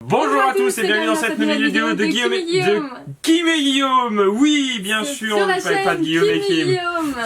Bonjour à tous et bienvenue dans cette nouvelle vidéo de Kim et Guillaume. Oui, bien sûr, on ne parle pas de Guillaume et Kim.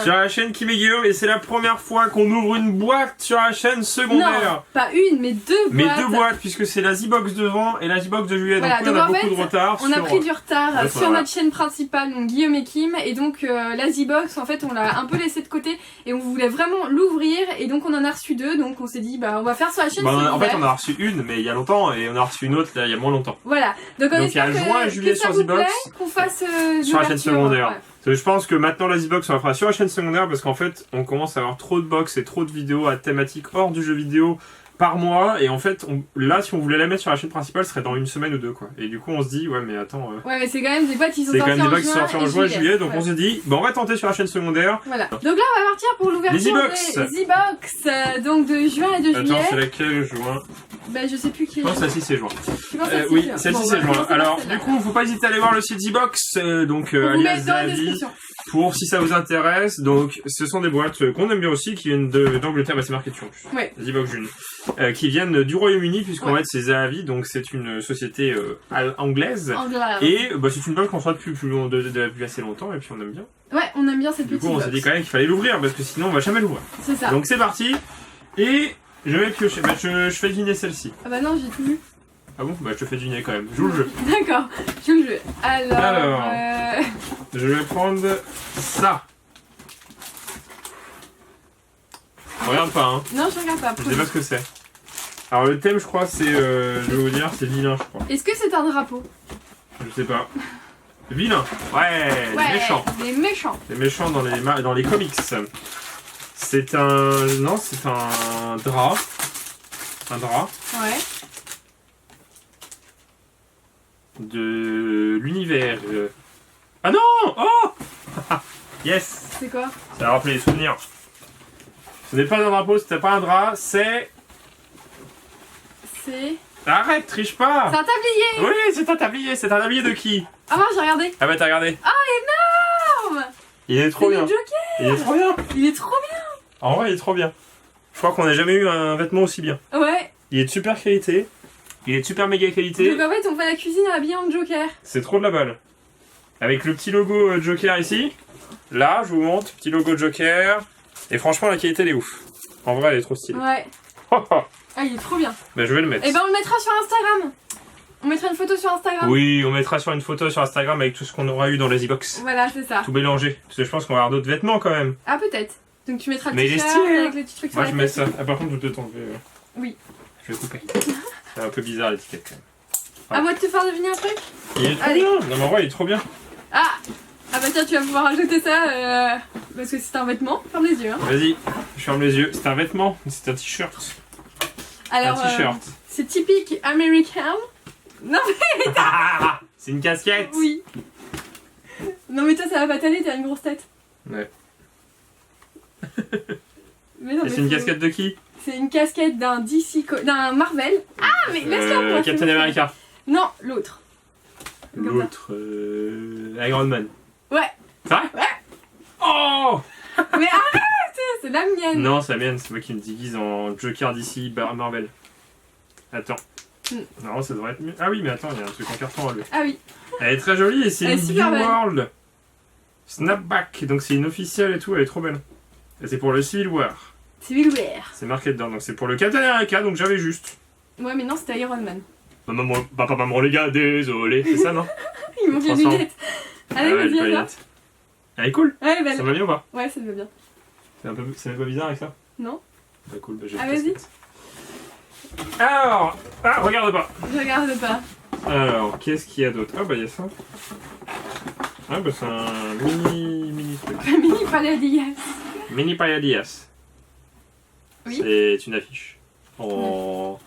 Sur la chaîne Kim et Guillaume, et c'est la première fois qu'on ouvre une boîte sur la chaîne secondaire. Non, pas une, mais deux boîtes. Mais deux boîtes, puisque c'est la Z-Box de juin et la Z-Box de juillet. Voilà, donc on a beaucoup de retard. On a pris du retard Ouais, sur notre chaîne principale, donc Guillaume et Kim, et donc la Z-Box, en fait, on l'a un peu laissé de côté et on voulait vraiment l'ouvrir, et donc on en a reçu deux, donc on s'est dit, bah on va faire sur la chaîne secondaire. En fait, on a reçu une, mais il y a longtemps, et on a reçu une autre là, il y a moins longtemps. Voilà, donc on espère il y a juin et juillet sur Z-Box, qu'on fasse sur la chaîne secondaire. Ouais. Je pense que maintenant la Z-Box on la fera sur la chaîne secondaire parce qu'en fait on commence à avoir trop de box et trop de vidéos à thématique hors du jeu vidéo par mois, et en fait là si on voulait la mettre sur la chaîne principale ce serait dans une semaine ou deux quoi, et du coup on se dit ouais mais attends ouais mais c'est quand même des boîtes qui sont sorties en juin et juillet, donc on s'est dit bah on va tenter sur la chaîne secondaire. Voilà, donc là on va partir pour l'ouverture des Z-Box donc de juin et de juillet. Attends, c'est laquelle juin? Bah je sais plus qui. Je pense que celle-ci c'est juin. Oui, celle-ci c'est juin. Alors du coup faut pas hésiter à aller voir le site Z-Box, donc alias Zavi, pour si ça vous intéresse. Donc ce sont des boîtes qu'on aime bien aussi, qui viennent d'Angleterre, bah c'est marqué dessus en plus. Ouais. Z-Box June. Qui viennent du Royaume-Uni, puisqu'en fait c'est Zavi, donc c'est une société anglaise. Et bah, c'est une boîte qu'on soit depuis assez longtemps, et puis on aime bien. Ouais, on aime bien cette petite box. Du coup on s'est dit quand même qu'il fallait l'ouvrir, parce que sinon on va jamais l'ouvrir. C'est ça. Donc c'est parti, et je vais piocher. Bah je fais deviner celle-ci. Ah bah non, j'ai tout vu. Ah bon? Bah je te fais deviner quand même. Joue le jeu. D'accord, joue le jeu. Alors je vais prendre ça. Regarde pas, hein. Non, je regarde pas. Je sais pas ce que c'est. Alors le thème, je crois, c'est, je vais vous dire, c'est vilain, je crois. Est-ce que c'est un drapeau? Je sais pas. Vilain. Ouais, les méchants. Les méchants. Les méchants dans les comics. C'est un... Non, c'est un drap. Un drap. Ouais. De l'univers. Ah non! Oh! Yes! C'est quoi? Ça a rappelé les souvenirs. Ce n'est pas un drapeau, c'était pas un drap, c'est... C'est... Arrête, triche pas! C'est un tablier! Oui, c'est un tablier, c'est un tablier de qui? Ah moi j'ai regardé! Ah bah t'as regardé? Ah énorme! Il est trop bien! Le Joker! Il est trop bien! Il est trop bien! En vrai, il est trop bien. Je crois qu'on n'a jamais eu un vêtement aussi bien. Ouais. Il est de super qualité. Il est de super méga qualité. Donc en fait on fait la cuisine habillée en Joker. C'est trop de la balle. Avec le petit logo Joker ici. Là, je vous montre, petit logo Joker. Et franchement, la qualité, elle est ouf. En vrai, elle est trop stylée. Ouais. Ah, il est trop bien. Bah, je vais le mettre. Et ben, on le mettra sur Instagram. On mettra une photo sur Instagram. Oui, on mettra sur une photo sur Instagram avec tout ce qu'on aura eu dans les Z-Box. Voilà, c'est ça. Tout mélangé. Parce que je pense qu'on va avoir d'autres vêtements quand même. Ah, peut-être. Donc, tu mettras le mais t-shirt avec le petit truc sur Moi, je mets ça. Ah, par contre, je peux t'enlever. Oui. Je vais couper. C'est un peu bizarre l'étiquette quand même. À moi de te faire deviner un truc? Il est trop bien. Non, mais en vrai, il est trop bien. Ah! Ah bah tiens, tu vas pouvoir rajouter ça parce que c'est un vêtement. Ferme les yeux. Hein. Vas-y, je ferme les yeux. C'est un vêtement, c'est un t-shirt. Alors, un t-shirt. C'est typique américain. Non mais c'est une casquette. Oui. Non mais toi ça va pas t'aller, t'as une grosse tête. Ouais. Mais non, et c'est une casquette de qui? C'est une casquette d'un DC, d'un Marvel. Ah mais laisse-la. Captain America. Non, l'autre. L'autre, Iron Man. Ouais. C'est vrai? Ouais. Oh! Mais arrête! C'est la mienne. Non, c'est la mienne, c'est moi qui me déguise en Joker d'ici Marvel. Attends. Non, ça devrait être mieux. Ah oui, mais attends, il y a un truc en carton à lui. Ah oui. Elle est très jolie et c'est une New belle. World. Snapback, donc c'est une officielle et tout, elle est trop belle. Et c'est pour le Civil War. Civil War. C'est marqué dedans, donc c'est pour le Captain America, donc j'avais juste. Ouais, mais non, c'était Iron Man. Maman, les gars, désolé. C'est ça, non? Il manque les lunettes. Allez, vas-y, alors. Elle est cool. Ouais, belle. Ça va bien ou pas? Ouais, ça me va bien. C'est pas bizarre avec ça? Non. Bah cool, bah j'ai vas-y. Alors, regarde pas. Je regarde pas. Alors, qu'est-ce qu'il y a d'autre? Ah bah il y a ça. Ah bah c'est un mini truc. Mini Paladillas. Mini Paladillas. Oui. C'est une affiche. En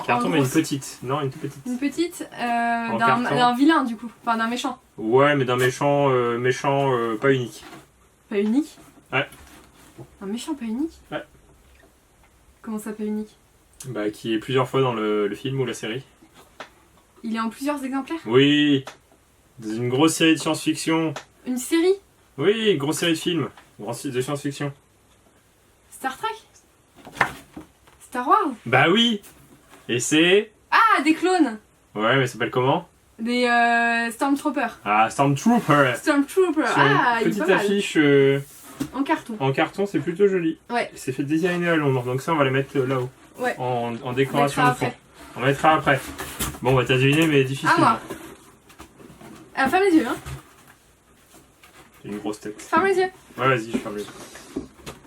carton, mais une petite. Non, une toute petite. Une petite carton. d'un vilain du coup. Enfin d'un méchant. Ouais, mais d'un méchant, pas unique. Pas unique? Ouais. Un méchant pas unique? Ouais. Comment ça pas unique? Bah qui est plusieurs fois dans le film ou la série. Il est en plusieurs exemplaires? Oui. Dans une grosse série de science-fiction. Une série? Oui, une grosse série de films. Grosse série de science-fiction. Star Trek? Star Wars? Bah oui. Et c'est... Ah, Ah, des clones. Ouais, mais ça s'appelle comment? Des Stormtroopers. Ah, Stormtrooper. Stormtrooper. Sur Ah, une il est petite pas mal. affiche En carton. en carton, c'est plutôt joli. Ouais. C'est fait designer à Londres, donc ça on va les mettre là-haut. Ouais. En décoration On de mettra fond. On mettra après. Bon, bah t'as deviné, mais difficilement. À moi. Ah, ferme les yeux, hein. J'ai une grosse tête. Ferme les yeux. Ouais, vas-y, je ferme les yeux.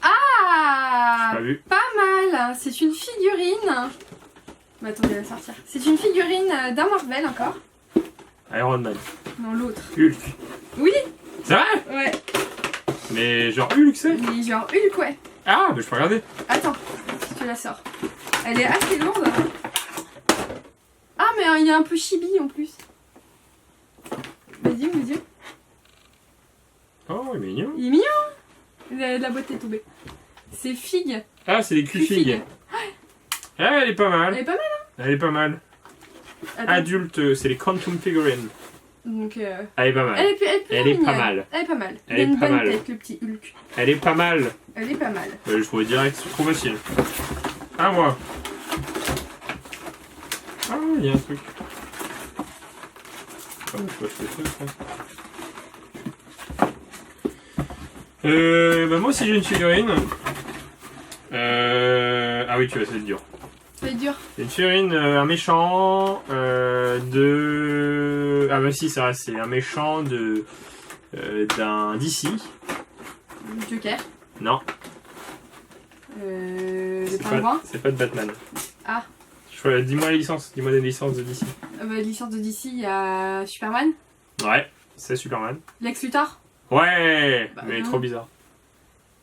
Ah, Pas vu. pas mal. C'est une figurine. Bah, attendez, elle va sortir. C'est une figurine d'un Marvel encore. Iron Man. Non, l'autre. Hulk. Oui. C'est vrai? Ouais. Mais genre Hulk, c'est? Mais genre Hulk, ouais. Ah, mais je peux regarder. Attends, si tu la sors. Elle est assez lourde. Ah, mais il y a un peu chibi en plus. Vas-y, mes yeux. Oh, il est mignon. Il est mignon. La boîte est tombée. C'est Fig. Ah, c'est des Q-Fig. Ah, elle est pas mal. Elle est pas mal, hein. Elle est pas mal. Attends. Adulte, c'est les Quantum Figurines. Donc, Elle est pas mal. elle est pas mignonne. mal. Elle est pas mal. Elle il a est une pas bonne mal. tête, le petit Hulk. Elle est pas mal. Elle est pas mal. Je trouvais direct, trop facile. À moi. Ah, il y a un truc. Ah, je fais ça. Bah moi aussi j'ai une figurine. Ah oui, tu vois, c'est dur. C'est dur. C'est une figurine, un méchant de... Ah bah si, c'est vrai, c'est un méchant de d'un DC. Joker. Non, Le c'est pingouin. c'est pas de Batman. Ah. Dis-moi les licences, dis-moi des licences de DC. Licence de DC, il y a Superman. Ouais, c'est Superman. Lex Luthor. Ouais, Bah, mais non. trop bizarre.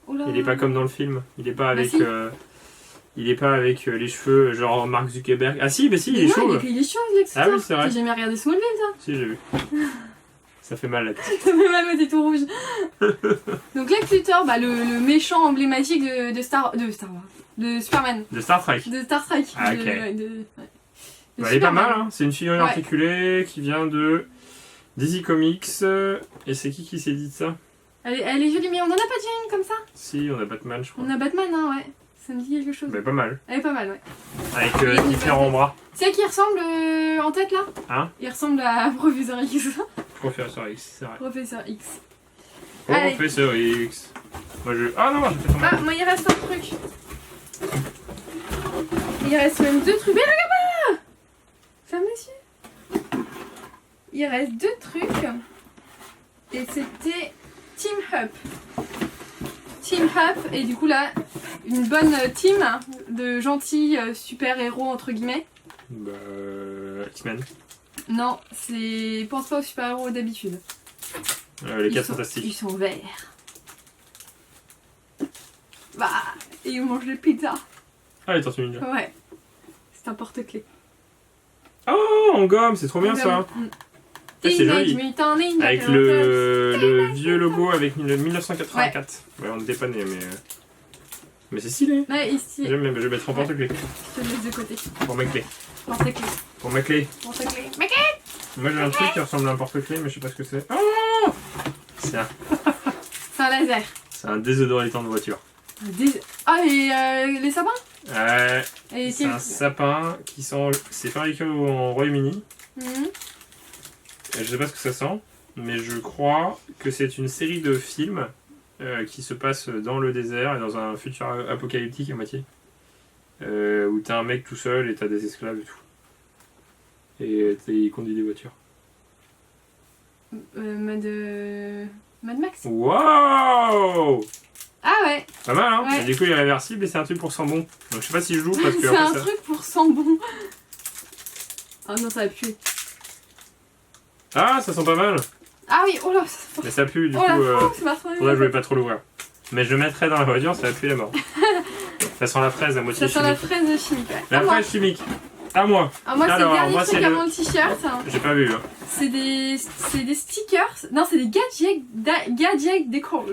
Oula. Il est pas comme dans le film. Il est pas avec... si. Il est pas avec les cheveux genre Mark Zuckerberg. Ah si, bah si, il est non, chauve. il est chauve, Lex Luthor. Ah oui, c'est vrai. T'as jamais regardé Smallville, ça? Si, j'ai vu. Ça fait mal la tête. Ça fait mal, mais t'es tout rouge. Donc Lex Luthor, bah, le méchant emblématique de Star Wars. De Superman. De Star Trek. De Star Trek. Ah, ok. Ouais, de Bah, elle est pas Superman. mal, hein. C'est une figurine Ouais. articulée qui vient de DC Comics. Et c'est qui s'est dit de ça? Elle est jolie, mais on en a pas déjà une comme ça? Si, on a Batman, je crois. On a Batman, hein, ouais. Ça me dit quelque chose. Bah, pas mal. Elle est pas mal, ouais. Avec Il y a une différents bras. C'est qui ressemble en tête là? Hein? Il ressemble à Professeur X. Professeur X, c'est vrai. Professeur X. Allez. Professeur X. Moi je. Ah non, j'ai fait tomber. Ah, moi il reste un truc. Il reste même deux trucs. Mais regarde pas! Ferme les yeux. Il reste deux trucs. Et c'était Team Up. Team Up, et du coup là, une bonne team de gentils super-héros entre guillemets. Bah. X-Men. Non, c'est. Pense pas aux super-héros d'habitude. Les 4 Ils fantastiques. sont verts. Bah, et ils mangent des pizzas. Ah, les Tortues Ninja. Ouais. C'est un porte-clés. Oh, en gomme, c'est trop bien ça. Ah, c'est joli. Avec le vieux logo avec le 1984. Ouais, on était pas nés, mais c'est stylé. Ouais, ici. J'aime bien, je vais mettre en porte-clés. Je te laisse de côté. Pour mes clés. Porte-clés. Pour mes clés. Porte-clés. Moi j'ai un truc qui ressemble à un porte-clés, mais je sais pas ce que c'est. Oh, c'est C'est un laser. un désodorisant de voiture. Ah, et les sapins? Et C'est un sapin qui sent. C'est fabriqué en Royaume-Uni. Mhm. Je sais pas ce que ça sent, mais je crois que c'est une série de films qui se passe dans le désert et dans un futur apocalyptique à moitié. Où t'as un mec tout seul et t'as des esclaves et tout. Et il conduit des voitures. Mad Max? Wow! Ah ouais, Pas mal, hein? Ouais. Et du coup, il est réversible et c'est un truc pour sans bon. Donc je sais pas si je joue parce que c'est après, un ça... truc pour sans bon. Oh non, ça va puer. Ah, ça sent pas mal! Ah oui, oh là, ça Mais ça pue, du oh coup, là, c'est pas trop faudrait que je voulais pas trop l'ouvrir. Mais je le mettrais dans la voiture, ça va puer la mort. Ça sent la fraise à moitié Ça sent chimique. la fraise chimique, ouais. La À moi. fraise chimique! À moi! Ah, moi, c'est Alors, le dernier moi, truc c'est avant le t-shirt. J'ai pas vu, hein. C'est des stickers. Non, c'est des gadgets decors.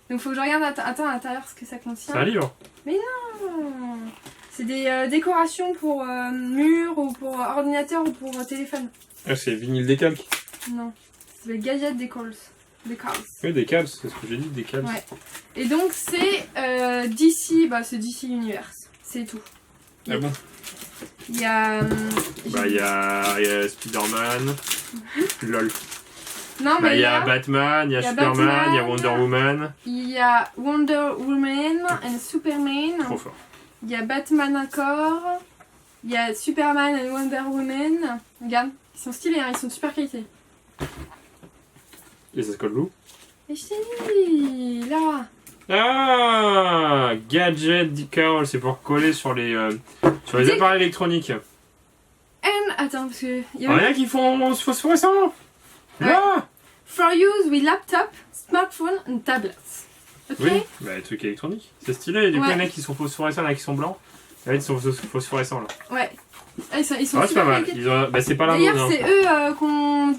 Donc faut que je regarde attends, à l'intérieur ce que ça contient. C'est un livre. Non. C'est des décorations pour mur ou pour ordinateur ou pour téléphone. Ah, c'est vinyle décalque. Non. C'est les gadgets decors. Oui, décalque, c'est ce que j'ai dit, décalque. Ouais. Et donc c'est DC, bah c'est DC Universe. C'est tout. Ah bon? Il y a... Bah, il y a Spider-Man. Lol. Non, mais il y a Batman, il y a Superman, il y a Wonder Woman. Il y a Wonder Woman et Superman. Trop fort. Il y a Batman encore. Il y a Superman et Wonder Woman. Regarde, ils sont stylés, hein, ils sont de super qualité. Et ça se colle où? Et je t'ai dit, là. Ah, gadget decal, c'est pour coller sur les appareils électroniques. Attends, parce que... Rien qui font phosphorescent. Là. For use with laptop, smartphone and tablets. Ok. Oui, bah les trucs électroniques. C'est stylé, du coup il y en a qui sont phosphorescents, il y en a qui sont blancs. Il y en a qui sont phosphorescents là. Ouais. Ah, ils sont c'est pas mal. Bah c'est pas l'Indone. D'ailleurs, c'est eux qu'on...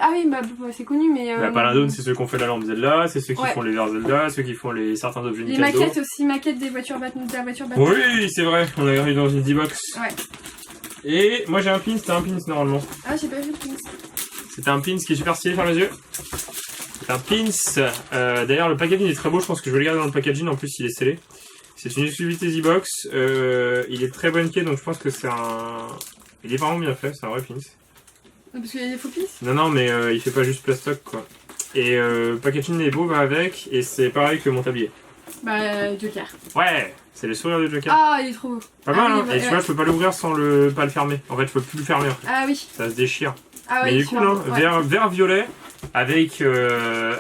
Ah oui, bah c'est connu, mais... Bah pas l'Indone, c'est ceux qui ont fait la lampe Zelda, c'est ceux qui font les verres Zelda, ceux qui font certains objets Nintendo. Les maquettes aussi, maquettes des voitures Batman. Oui, c'est vrai, on a eu dans une D-Box. Ouais. Et moi j'ai un pin, c'était un pin normalement. Ah, j'ai pas vu le pin. C'était un pin qui est super stylé, ferme les yeux. C'est un pin. D'ailleurs, le packaging est très beau, je pense que je vais le garder dans le packaging, en plus il est scellé. C'est une exclusivité Z-Box. Il est très banqué, donc je pense que c'est un. Il est vraiment bien fait, c'est un vrai pin. Parce qu'il y a des faux pins. Non, mais il fait pas juste plastoc quoi. Et le packaging est beau, va avec, et c'est pareil que mon tablier. Bah, Joker. Ouais, c'est le sourire de Joker. Ah, il est trop beau. Pas mal, hein. Et tu vois, je peux pas l'ouvrir sans pas le fermer. En fait, je peux plus le fermer. Ah oui. Ça se déchire. Ah mais ouais, du coup, hein, vert violet avec la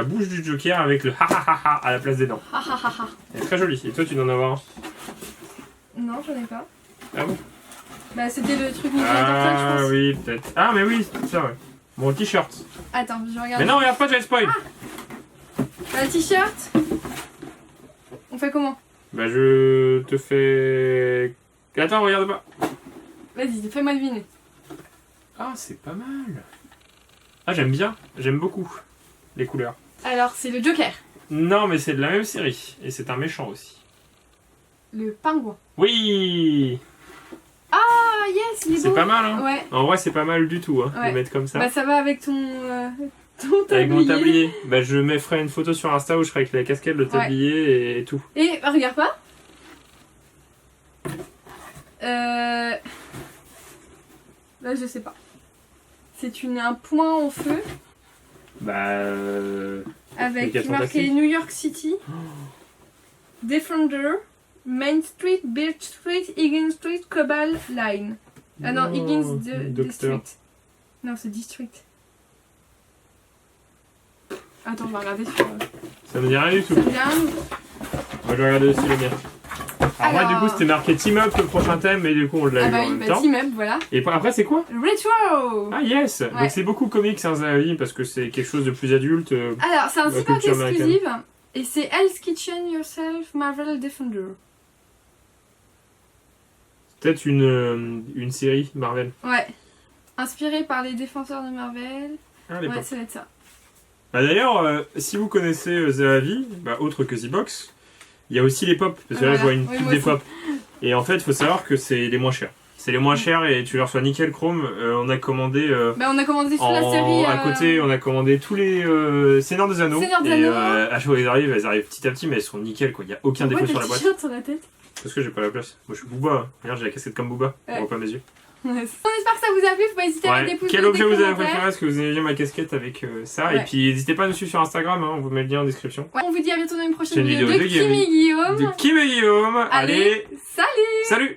bouche du Joker avec le ha ha ha ha à la place des dents. Ha ha ha ha. C'est très joli. Et toi, tu dois en avoir un? Non, j'en ai pas. Ah bon? Bah, c'était le truc Ninja Turtle, je pense. Ah oui, peut-être. Ah, mais oui, c'est ça, ouais. Mon t-shirt. Attends, je regarde. Mais non, regarde pas, j'avais spoil. Bah, le t-shirt. On fait comment? Bah, je te fais. Attends, regarde pas. Vas-y, fais-moi deviner. Ah, c'est pas mal. Ah, j'aime bien. J'aime beaucoup les couleurs. Alors, c'est le Joker. Non, mais c'est de la même série. Et c'est un méchant aussi. Le pingouin. Oui. Ah, yes, il est beau. C'est pas mal, hein. Ouais. En vrai, c'est pas mal du tout, hein, Ouais. de mettre comme ça. Bah, ça va avec ton tablier. Avec mon tablier. Bah, je ferai une photo sur Insta où je ferai avec la casquette, le tablier et tout. Et regarde pas. Là, je sais pas. C'est un point en feu. Bah. Avec marqué New York City. Defender. Main Street, Birch Street, Higgins Street, Cobalt Line. Ah non, Higgins District. Non, c'est District. Attends, on va regarder sur... Ça me dit rien du tout. Ça me dit rien. Moi, je vais regarder aussi le mien. Alors, moi, du coup, c'était marqué Team Up le prochain thème, mais du coup, on l'a eu en même temps. Team Up, voilà. Et après, c'est quoi? Retro. Ah, yes. Ouais. Donc, c'est beaucoup comics, hein, Zawi, parce que c'est quelque chose de plus adulte. Alors, c'est un zip-up exclusif. Et c'est Hell's Kitchen Yourself Marvel Defender. Peut-être une série Marvel. Ouais. Inspiré par les défenseurs de Marvel. Ah, ouais, ça va être ça. Bah, d'ailleurs, si vous connaissez Zawi, bah, autre que Z-Box, il y a aussi les pop. Parce que là, je vois une pub des pop. Et en fait, il faut savoir que c'est les moins chers. C'est les moins chers et tu les reçois nickel chrome. On a commandé. Bah, on a commandé toute la série. À côté, on a commandé tous les Seigneurs des Anneaux. Seigneurs des Anneaux. À chaque fois elles arrivent petit à petit, mais elles sont nickel quoi. Il n'y a aucun défaut sur la boîte. T-shirt sur la tête. Parce que j'ai pas la place. Moi je suis Booba. Hein. Regarde, j'ai la casquette comme Booba. On voit pas mes yeux. On espère que ça vous a plu. Faut pas hésiter à mettre des pouces bleus. Quel objet vous avez préféré? Est-ce que vous aimez bien ma casquette avec ça? Et puis n'hésitez pas à nous suivre sur Instagram. Hein. On vous met le lien en description. On vous dit à bientôt dans une prochaine vidéo de Kim et Guillaume. De Kim et Guillaume. Allez, salut. Salut.